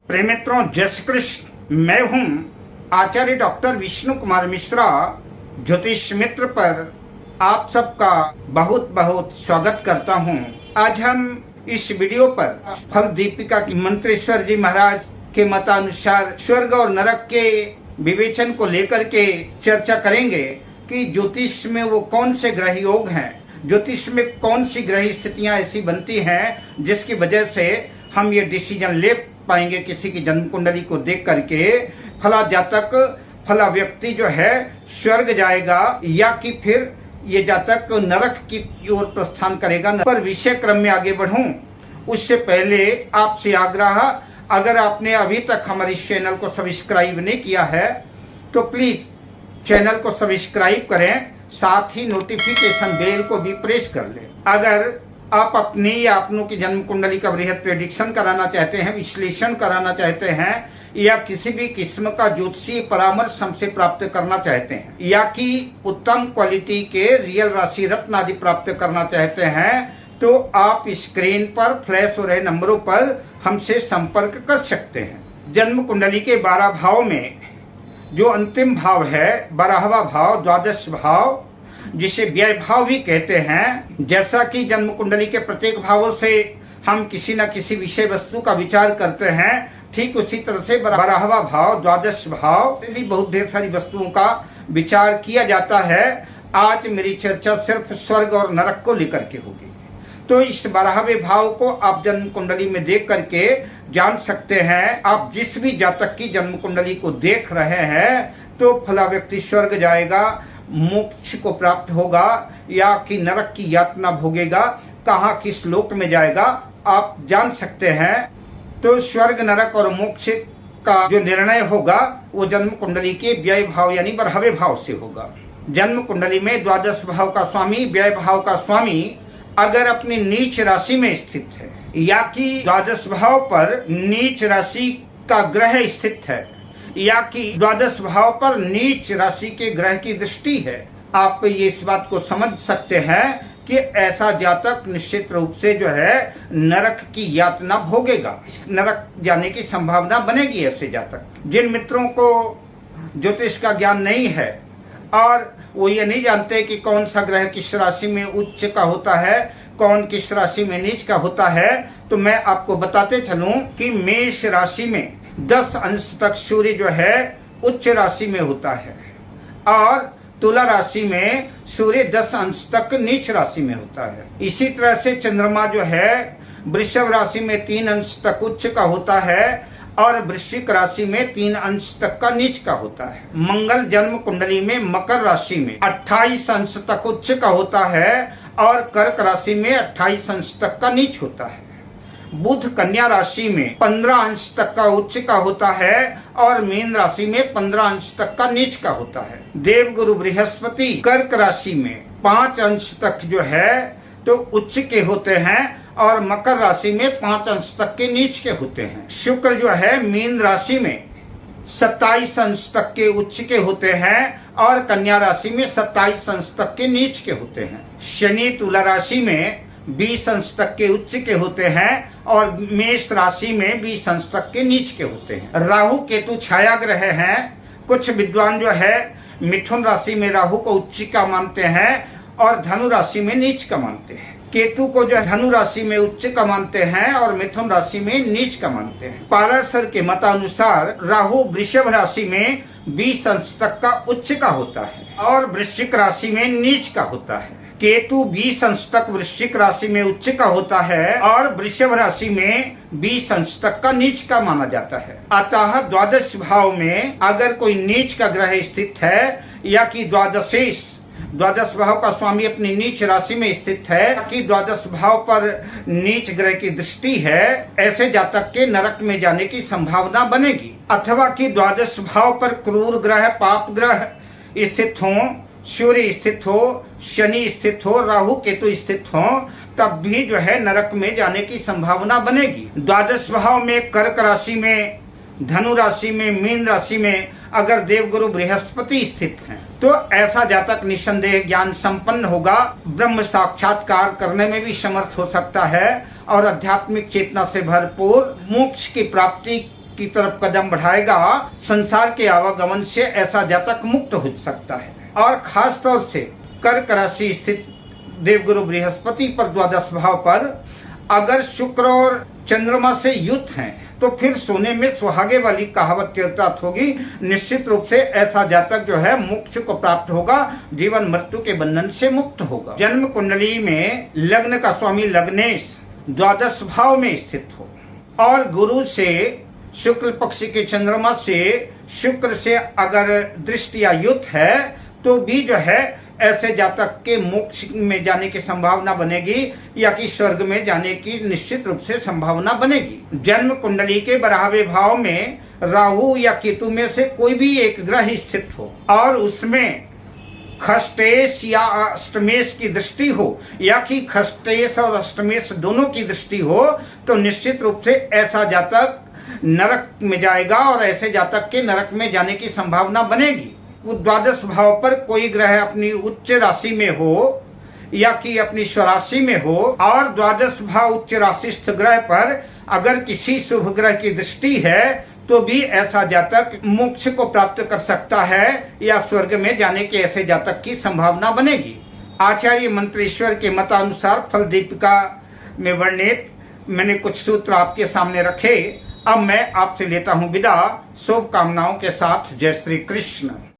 प्रिय मित्रों, जय श्री कृष्ण। मैं हूं आचार्य डॉक्टर विष्णु कुमार मिश्रा। ज्योतिष मित्र पर आप सबका बहुत बहुत स्वागत करता हूं। आज हम इस वीडियो पर फल दीपिका की मंत्रेश्वर जी महाराज के मतानुसार स्वर्ग और नरक के विवेचन को लेकर के चर्चा करेंगे कि ज्योतिष में वो कौन से ग्रह योग हैं, ज्योतिष में कौन सी ग्रह स्थितियां ऐसी बनती हैं जिसकी वजह से हम ये डिसीजन ले पाएंगे किसी की जन्म कुंडली को देख करके फला जातक फला व्यक्ति जो है स्वर्ग जाएगा या कि फिर ये जातक नरक की ओर प्रस्थान करेगा। पर विषय क्रम में आगे बढ़ूं उससे पहले आपसे आग्रह, अगर आपने अभी तक हमारे इस चैनल को सब्सक्राइब नहीं किया है तो प्लीज चैनल को सब्सक्राइब करें, साथ ही नोटिफिकेशन बेल को भी प्रेस कर लें। अगर आप अपनी या अपनों की जन्म कुंडली का बृहद प्रेडिक्शन कराना चाहते हैं, विश्लेषण कराना चाहते हैं या किसी भी किस्म का ज्योतिषीय परामर्श हमसे प्राप्त करना चाहते हैं या कि उत्तम क्वालिटी के रियल राशि रत्न आदि प्राप्त करना चाहते हैं तो आप स्क्रीन पर फ्लैश हो रहे नंबरों पर हमसे संपर्क कर सकते हैं। जन्म कुंडली के 12 भाव में जो अंतिम भाव है 12वां भाव, द्वादश भाव, जिसे व्यय भाव भी कहते हैं। जैसा कि जन्म कुंडली के प्रत्येक भावों से हम किसी न किसी विषय वस्तु का विचार करते हैं, ठीक उसी तरह से 12वां भाव, द्वादश भाव से भी बहुत ढेर सारी वस्तुओं का विचार किया जाता है। आज मेरी चर्चा सिर्फ स्वर्ग और नरक को लेकर के होगी। तो इस 12वें भाव को आप जन्म कुंडली में देख करके जान सकते हैं। आप जिस भी जातक की जन्म कुंडली को देख रहे हैं तो फला व्यक्ति स्वर्ग जाएगा, मोक्ष को प्राप्त होगा या कि नरक की यातना भोगेगा, कहाँ किस लोक में जाएगा आप जान सकते हैं। तो स्वर्ग नरक और मोक्ष का जो निर्णय होगा वो जन्म कुंडली के व्यय भाव यानी 12वें भाव से होगा। जन्म कुंडली में द्वादश भाव का स्वामी, व्यय भाव का स्वामी अगर अपनी नीच राशि में स्थित है या कि द्वादश भाव पर नीच राशि का ग्रह स्थित है या कि द्वादश भाव पर नीच राशि के ग्रह की दृष्टि है, आप ये इस बात को समझ सकते हैं कि ऐसा जातक निश्चित रूप से जो है नरक की यातना भोगेगा, नरक जाने की संभावना बनेगी। ऐसे जातक जिन मित्रों को ज्योतिष का ज्ञान नहीं है और वो ये नहीं जानते कि कौन सा ग्रह किस राशि में उच्च का होता है, कौन किस राशि में नीच का होता है, तो मैं आपको बताते चलूं कि मेष राशि में 10 अंश तक सूर्य जो है उच्च राशि में होता है और तुला राशि में सूर्य 10 अंश तक नीच राशि में होता है। इसी तरह से चंद्रमा जो है वृषभ राशि में 3 अंश तक उच्च का होता है और वृश्चिक राशि में 3 अंश तक का नीच का होता है। मंगल जन्म कुंडली में मकर राशि में 28 अंश तक उच्च का होता है और कर्क राशि में 28 अंश तक का नीच होता है। बुध कन्या राशि में 15 अंश तक का उच्च का होता है और मीन राशि में 15 अंश तक का नीच का होता है। देवगुरु बृहस्पति कर्क राशि में 5 अंश तक जो है तो उच्च के होते हैं और मकर राशि में 5 अंश तक के नीच के होते हैं। शुक्र जो है मीन राशि में 27 अंश तक के उच्च के होते हैं और कन्या राशि में 27 अंश तक के नीच के होते हैं। शनि तुला राशि में 20 अंश तक के उच्च के होते हैं और मेष राशि में 20 अंश तक के नीच के होते हैं। राहु केतु छाया ग्रह हैं। कुछ विद्वान जो है मिथुन राशि में राहु को उच्च का मानते हैं और धनु राशि में नीच का मानते हैं। केतु को जो धनु राशि में उच्च का मानते हैं और मिथुन राशि में नीच का मानते हैं। पाराशर के मतानुसार राहु वृषभ राशि में 20 अंश तक का उच्च का होता है और वृश्चिक राशि में नीच का होता है। केतु 20 अंश तक वृश्चिक राशि में उच्च का होता है और वृषभ राशि में 20 अंश तक का नीच का माना जाता है। अतः द्वादश भाव में अगर कोई नीच का ग्रह स्थित है या कि द्वादश भाव का स्वामी अपनी नीच राशि में स्थित है कि द्वादश भाव पर नीच ग्रह की दृष्टि है, ऐसे जातक के नरक में जाने की संभावना बनेगी। अथवा कि द्वादश भाव पर क्रूर ग्रह, पाप ग्रह स्थित हो, सूर्य स्थित हो, शनि स्थित हो, राहु केतु स्थित हो, तब भी जो है नरक में जाने की संभावना बनेगी। द्वादश भाव में कर्क राशि में, धनु राशि में, मीन राशि में अगर देवगुरु बृहस्पति स्थित हैं तो ऐसा जातक निसंदेह ज्ञान संपन्न होगा, ब्रह्म साक्षात्कार करने में भी समर्थ हो सकता है और आध्यात्मिक चेतना से भरपूर मोक्ष की प्राप्ति की तरफ कदम बढ़ाएगा, संसार के आवागमन से ऐसा जातक मुक्त हो सकता है। और खास तौर से कर्क राशि स्थित देवगुरु बृहस्पति पर द्वादश भाव पर अगर शुक्र और चंद्रमा से युक्त हैं तो फिर सोने में सुहागे वाली कहावत चरितार्थ होगी। निश्चित रूप से ऐसा जातक जो है मोक्ष को प्राप्त होगा, जीवन मृत्यु के बंधन से मुक्त होगा। जन्म कुंडली में लग्न का स्वामी लग्नेश द्वादश भाव में स्थित हो और गुरु से, शुक्ल पक्ष के चंद्रमा से, शुक्र से अगर दृष्टि या युक्त है तो भी जो है ऐसे जातक के मोक्ष में जाने की संभावना बनेगी या कि स्वर्ग में जाने की निश्चित रूप से संभावना बनेगी। जन्म कुंडली के 12वें भाव में राहु या केतु में से कोई भी एक ग्रह स्थित हो और उसमें खष्टेश या अष्टमेश की दृष्टि हो या कि खष्टेश और अष्टमेश दोनों की दृष्टि हो तो निश्चित रूप से ऐसा जातक नरक में जाएगा और ऐसे जातक के नरक में जाने की संभावना बनेगी। द्वादश भाव पर कोई ग्रह अपनी उच्च राशि में हो या कि अपनी स्वराशि में हो और द्वादश भाव उच्च राशिस्थ ग्रह पर अगर किसी शुभ ग्रह की दृष्टि है तो भी ऐसा जातक मोक्ष को प्राप्त कर सकता है या स्वर्ग में जाने के ऐसे जातक की संभावना बनेगी। आचार्य मंत्रेश्वर के मतानुसार फल दीपिका में वर्णित मैंने कुछ सूत्र आपके सामने रखे। अब मैं आपसे लेता हूँ विदा, शुभकामनाओं के साथ। जय श्री कृष्ण।